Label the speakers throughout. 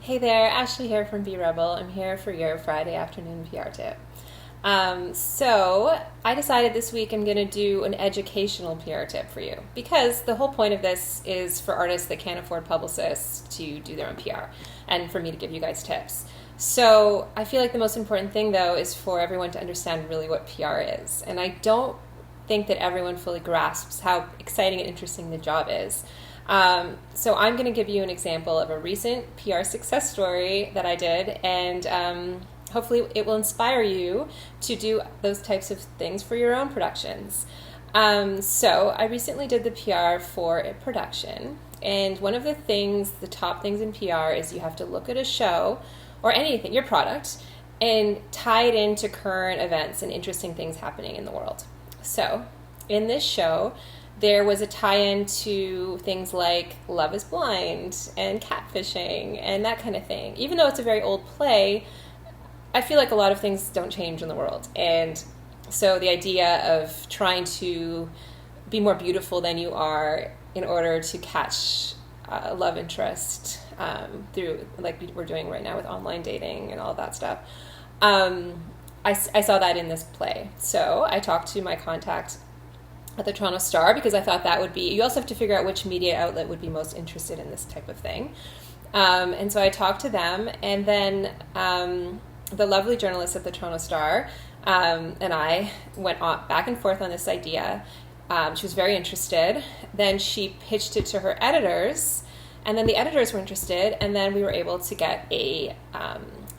Speaker 1: Hey there, Ashley here from Be Rebel. I'm here for your Friday afternoon PR tip. So I decided this week I'm going to do an educational PR tip for you because the whole point of this is for artists that can't afford publicists to do their own PR and for me to give you guys tips. So I feel like the most important thing though is for everyone to understand really what PR is. And I don't think that everyone fully grasps how exciting and interesting the job is. So I'm going to give you an example of a recent PR success story that I did, and hopefully it will inspire you to do those types of things for your own productions. So I recently did the PR for a production, and one of the top things in PR is you have to look at a show or anything, your product, and tie it into current events and interesting things happening in the world. So in this show, there was a tie-in to things like Love is Blind and catfishing and that kind of thing. Even though it's a very old play, I feel like a lot of things don't change in the world. And so the idea of trying to be more beautiful than you are in order to catch a love interest through, like we're doing right now with online dating and all that stuff, I saw that in this play. So I talked to my contact at the Toronto Star because I thought that would be, you also have to figure out which media outlet would be most interested in this type of thing. And so I talked to them, and then the lovely journalist at the Toronto Star and I went back and forth on this idea. She was very interested. Then she pitched it to her editors, and then the editors were interested, and then we were able to get a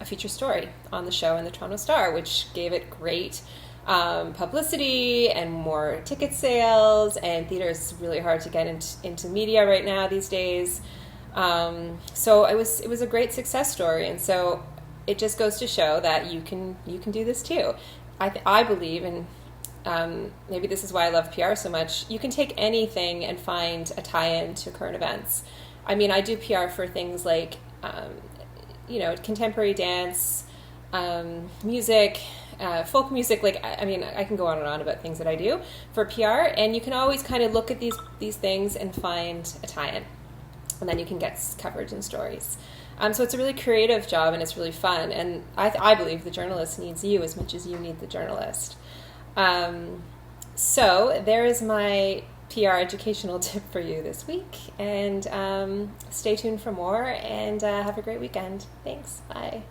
Speaker 1: feature story on the show in the Toronto Star, which gave it great publicity and more ticket sales, and theater is really hard to get into media right now these days. So it was a great success story, and so it just goes to show that you can do this too. I believe, and maybe this is why I love PR so much, you can take anything and find a tie-in to current events. I mean, I do PR for things like contemporary dance, music, folk music, I can go on and on about things that I do for PR, and you can always kind of look at these things and find a tie-in, and then you can get coverage and stories. So it's a really creative job, and it's really fun, and I believe the journalist needs you as much as you need the journalist. So there is my PR educational tip for you this week, and stay tuned for more, and have a great weekend. Thanks. Bye.